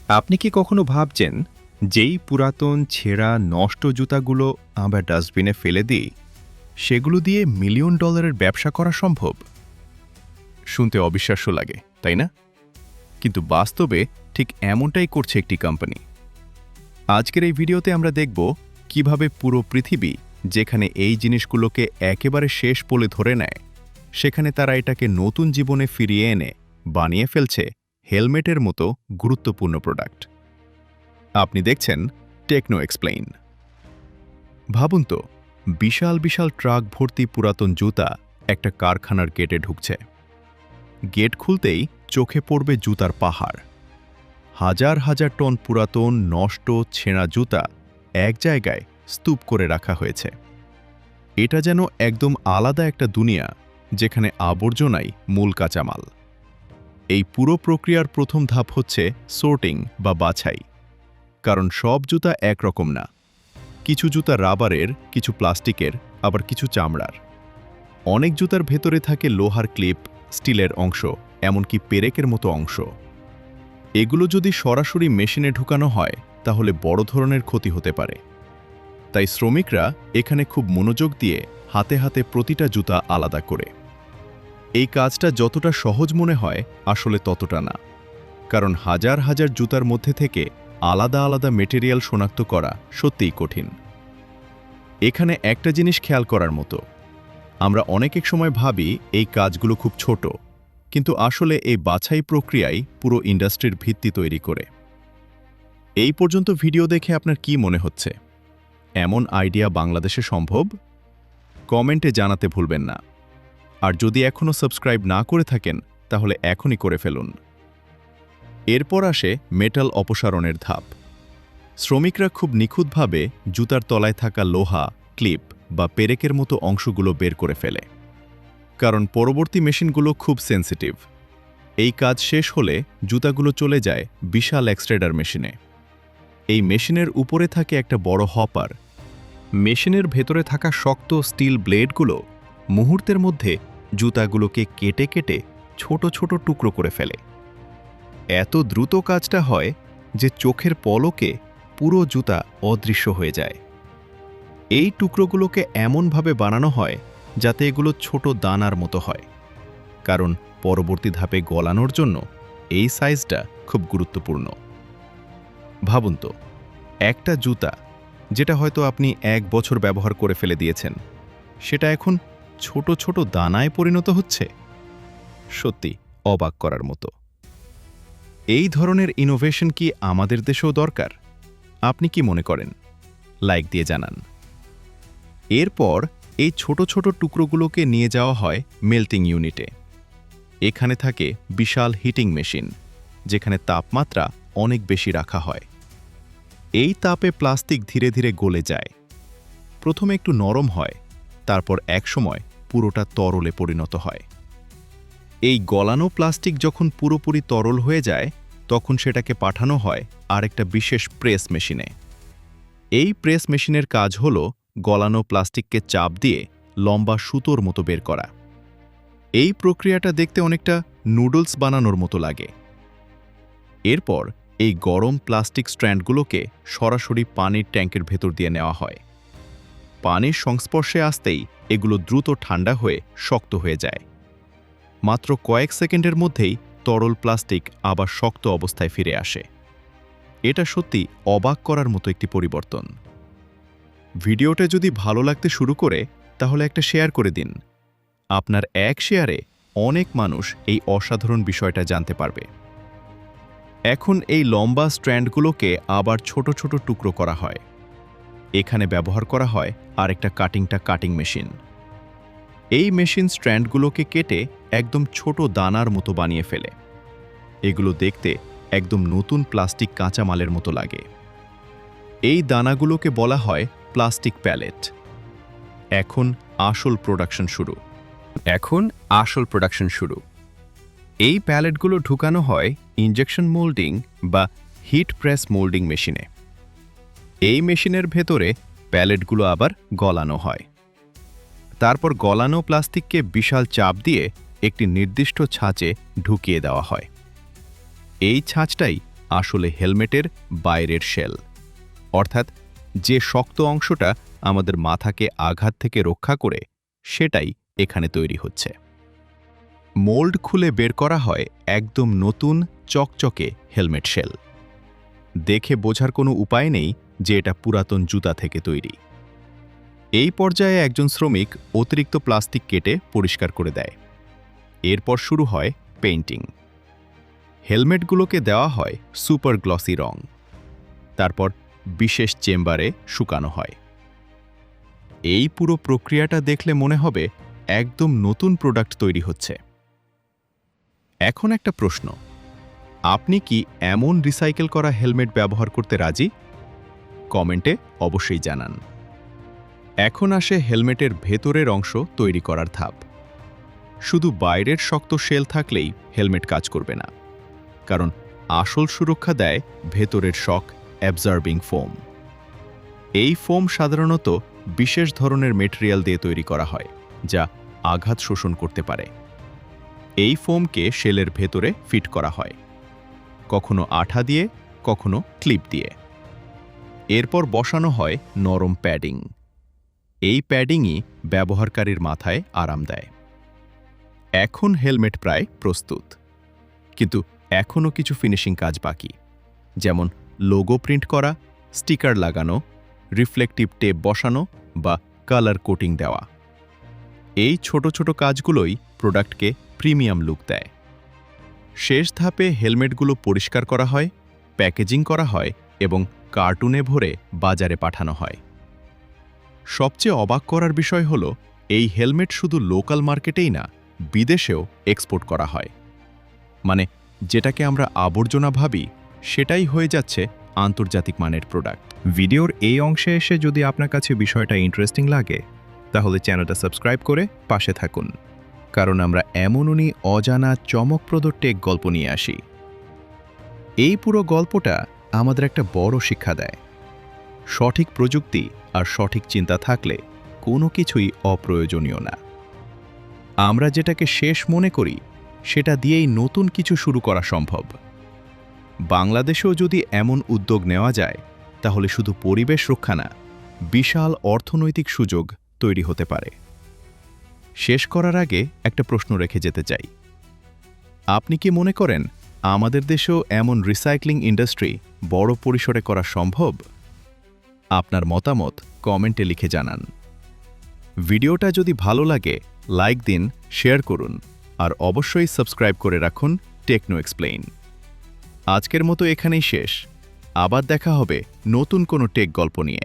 আপনি কি কখনো ভাবছেন যেই পুরাতন ছেঁড়া নষ্ট জুতাগুলো আমরা ডাস্টবিনে ফেলে দিই সেগুলো দিয়ে মিলিয়ন ডলারের ব্যবসা করা সম্ভব? শুনতে অবিশ্বাস্য লাগে, তাই না? কিন্তু বাস্তবে ঠিক এমনটাই করছে একটি কোম্পানি। আজকের এই ভিডিওতে আমরা দেখব কিভাবে পুরো পৃথিবী যেখানে এই জিনিসগুলোকে একেবারে শেষ বলে ধরে নেয়, সেখানে তারা এটাকে নতুন জীবনে ফিরিয়ে এনে বানিয়ে ফেলছে হেলমেটের মতো গুরুত্বপূর্ণ প্রোডাক্ট। আপনি দেখছেন টেকনো এক্সপ্লেইন। ভাবুন তো, বিশাল বিশাল ট্রাক ভর্তি পুরাতন জুতা একটা কারখানার গেটে ঢুকছে। গেট খুলতেই চোখে পড়বে জুতার পাহাড়। হাজার হাজার টন পুরাতন নষ্ট ছেঁড়া জুতা এক জায়গায় স্তূপ করে রাখা হয়েছে। এটা যেন একদম আলাদা একটা দুনিয়া, যেখানে আবর্জনাই মূল কাঁচামাল। এই পুরো প্রক্রিয়ার প্রথম ধাপ হচ্ছে সোর্টিং বা বাছাই। কারণ সব জুতা একরকম না। কিছু জুতা রাবারের, কিছু প্লাস্টিকের, আবার কিছু চামড়ার। অনেক জুতার ভেতরে থাকে লোহার ক্লিপ, স্টিলের অংশ, এমনকি পেরেকের মতো অংশ। এগুলো যদি সরাসরি মেশিনে ঢুকানো হয় তাহলে বড় ধরনের ক্ষতি হতে পারে। তাই শ্রমিকরা এখানে খুব মনোযোগ দিয়ে হাতে হাতে প্রতিটা জুতা আলাদা করে। এই কাজটা যতটা সহজ মনে হয় আসলে ততটা না। কারণ হাজার হাজার জুতার মধ্যে থেকে আলাদা আলাদা মেটেরিয়াল শনাক্ত করা সত্যিই কঠিন। এখানে একটা জিনিস খেয়াল করার মতো, আমরা অনেক সময় ভাবি এই কাজগুলো খুব ছোট, কিন্তু আসলে এই বাছাই প্রক্রিয়াই পুরো ইন্ডাস্ট্রির ভিত্তি তৈরি করে। এই পর্যন্ত ভিডিও দেখে আপনার কি মনে হচ্ছে? এমন আইডিয়া বাংলাদেশে সম্ভব? কমেন্টে জানাতে ভুলবেন না। আর যদি এখনও সাবস্ক্রাইব না করে থাকেন তাহলে এখনই করে ফেলুন। এরপর আসে মেটাল অপসারণের ধাপ। শ্রমিকরা খুব নিখুঁতভাবে জুতার তলায় থাকা লোহা, ক্লিপ বা পেরেকের মতো অংশগুলো বের করে ফেলে। কারণ পরবর্তী মেশিনগুলো খুব সেন্সিটিভ। এই কাজ শেষ হলে জুতাগুলো চলে যায় বিশাল এক্সট্রেডার মেশিনে। এই মেশিনের উপরে থাকে একটা বড় হপার। মেশিনের ভেতরে থাকা শক্ত স্টিল ব্লেডগুলো মুহূর্তের মধ্যে জুতাগুলোকে কেটে কেটে ছোট ছোট টুকরো করে ফেলে। এত দ্রুত কাজটা হয় যে চোখের পলকে পুরো জুতা অদৃশ্য হয়ে যায়। এই টুকরোগুলোকে এমনভাবে বানানো হয় যাতে এগুলো ছোট দানার মতো হয়। কারণ পরবর্তী ধাপে গলানোর জন্য এই সাইজটা খুব গুরুত্বপূর্ণ। ভাবুন তো, একটা জুতা যেটা হয়তো আপনি 1 বছর ব্যবহার করে ফেলে দিয়েছেন, সেটা এখন ছোট ছোট দানায় পরিণত হচ্ছে। সত্যি অবাক করার মতো। এই ধরনের ইনোভেশন কি আমাদের দেশেও দরকার? আপনি কি মনে করেন? লাইক দিয়ে জানান। এরপর এই ছোট ছোট টুকরোগুলোকে নিয়ে যাওয়া হয় মেল্টিং ইউনিটে। এখানে থাকে বিশাল হিটিং মেশিন, যেখানে তাপমাত্রা অনেক বেশি রাখা হয়। এই তাপে প্লাস্টিক ধীরে ধীরে গলে যায়। প্রথমে একটু নরম হয়, তারপর একসময় পুরোটা তরলে পরিণত হয়। এই গলানো প্লাস্টিক যখন পুরোপুরি তরল হয়ে যায় তখন সেটাকে পাঠানো হয় আরেকটা বিশেষ প্রেস মেশিনে। এই প্রেস মেশিনের কাজ হল গলানো প্লাস্টিককে চাপ দিয়ে লম্বা সুতোর মতো বের করা। এই প্রক্রিয়াটা দেখতে অনেকটা নুডলস বানানোর মতো লাগে। এরপর এই গরম প্লাস্টিক স্ট্র্যান্ডগুলোকে সরাসরি পানির ট্যাঙ্কের ভেতর দিয়ে নেওয়া হয়। পানির সংস্পর্শে আসতেই এগুলো দ্রুত ঠান্ডা হয়ে শক্ত হয়ে যায়। মাত্র কয়েক সেকেন্ডের মধ্যেই তরল প্লাস্টিক আবার শক্ত অবস্থায় ফিরে আসে। এটা সত্যি অবাক করার মতো একটি পরিবর্তন। ভিডিওটা যদি ভালো লাগতে শুরু করে তাহলে একটা শেয়ার করে দিন। আপনার এক শেয়ারে অনেক মানুষ এই অসাধারণ বিষয়টা জানতে পারবে। এখন এই লম্বা স্ট্র্যান্ডগুলোকে আবার ছোট ছোট টুকরো করা হয়। এখানে ব্যবহার করা হয় আরেকটা কাটিং মেশিন। এই মেশিন স্ট্র্যান্ডগুলোকে কেটে একদম ছোট দানার মতো বানিয়ে ফেলে। এগুলো দেখতে একদম নতুন প্লাস্টিক কাঁচামালের মতো লাগে। এই দানাগুলোকে বলা হয় প্লাস্টিক প্যালেট। এখন আসল প্রোডাকশন শুরু। এই প্যালেটগুলো ঢুকানো হয় ইনজেকশন মোল্ডিং বা হিট প্রেস মোল্ডিং মেশিনে। এই মেশিনের ভেতরে প্যালেটগুলো আবার গলানো হয়। তারপর গলানো প্লাস্টিককে বিশাল চাপ দিয়ে একটি নির্দিষ্ট ছাঁচে ঢুকিয়ে দেওয়া হয়। এই ছাঁচটাই আসলে হেলমেটের বাইরের শেল, অর্থাৎ যে শক্ত অংশটা আমাদের মাথাকে আঘাত থেকে রক্ষা করে, সেটাই এখানে তৈরি হচ্ছে। মোল্ড খুলে বের করা হয় একদম নতুন চকচকে হেলমেট শেল। দেখে বোঝার কোনো উপায় নেই যে এটা পুরাতন জুতা থেকে তৈরি। এই পর্যায়ে একজন শ্রমিক অতিরিক্ত প্লাস্টিক কেটে পরিষ্কার করে দেয়। এরপর শুরু হয় পেইন্টিং। হেলমেটগুলোকে দেওয়া হয় সুপার গ্লসি রং। তারপর বিশেষ চেম্বারে শুকানো হয়। এই পুরো প্রক্রিয়াটা দেখলে মনে হবে একদম নতুন প্রোডাক্ট তৈরি হচ্ছে। এখন একটা প্রশ্ন, আপনি কি এমন রিসাইকেল করা হেলমেট ব্যবহার করতে রাজি? কমেন্টে অবশ্যই জানান। এখন আসে হেলমেটের ভেতরের অংশ তৈরি করার ধাপ। শুধু বাইরের শক্ত শেল থাকলেই হেলমেট কাজ করবে না, কারণ আসল সুরক্ষা দেয় ভেতরের শক অ্যাবজর্বিং ফোম। এই ফোম সাধারণত বিশেষ ধরনের মেটেরিয়াল দিয়ে তৈরি করা হয়, যা আঘাত শোষণ করতে পারে। এই ফোমকে শেলের ভেতরে ফিট করা হয়, কখনো আঠা দিয়ে, কখনো ক্লিপ দিয়ে। এরপর বসানো হয় নরম প্যাডিং। এই প্যাডিংই ব্যবহারকারীর মাথায় আরাম দেয়। এখন হেলমেট প্রায় প্রস্তুত, কিন্তু এখনও কিছু ফিনিশিং কাজ বাকি, যেমন লোগো প্রিন্ট করা, স্টিকার লাগানো, রিফ্লেকটিভ টেপ বসানো বা কালার কোটিং দেওয়া। এই ছোট ছোট কাজগুলোই প্রোডাক্টকে প্রিমিয়াম লুক দেয়। শেষ ধাপে হেলমেটগুলো পরিষ্কার করা হয়, প্যাকেজিং করা হয় এবং কার্টুনে ভরে বাজারে পাঠানো হয়। সবচেয়ে অবাক করার বিষয় হলো, এই হেলমেট শুধু লোকাল মার্কেটেই না, বিদেশেও এক্সপোর্ট করা হয়। মানে যেটাকে আমরা আবর্জনা ভাবি, সেটাই হয়ে যাচ্ছে আন্তর্জাতিক মানের প্রোডাক্ট। ভিডিওর এই অংশে এসে যদি আপনার কাছে বিষয়টা ইন্টারেস্টিং লাগে, তাহলে চ্যানেলটা সাবস্ক্রাইব করে পাশে থাকুন, কারণ আমরা এমনই অজানা চমকপ্রদ টেক গল্প নিয়ে আসি। এই পুরো গল্পটা আমাদের একটা বড় শিক্ষা দেয়। সঠিক প্রযুক্তি আর সঠিক চিন্তা থাকলে কোনো কিছুই অপ্রয়োজনীয় না। আমরা যেটাকে শেষ মনে করি, সেটা দিয়েই নতুন কিছু শুরু করা সম্ভব। বাংলাদেশেও যদি এমন উদ্যোগ নেওয়া যায়, তাহলে শুধু পরিবেশ রক্ষা না, বিশাল অর্থনৈতিক সুযোগ তৈরি হতে পারে। শেষ করার আগে একটা প্রশ্ন রেখে যেতে চাই। আপনি কি মনে করেন আমাদের দেশেও এমন রিসাইক্লিং ইন্ডাস্ট্রি বড় পরিসরে করা সম্ভব? আপনার মতামত কমেন্টে লিখে জানান। ভিডিওটা যদি ভালো লাগে, লাইক দিন, শেয়ার করুন, আর অবশ্যই সাবস্ক্রাইব করে রাখুন টেকনো এক্সপ্লেইন। আজকের মতো এখানেই শেষ। আবার দেখা হবে নতুন কোনো টেক গল্প নিয়ে।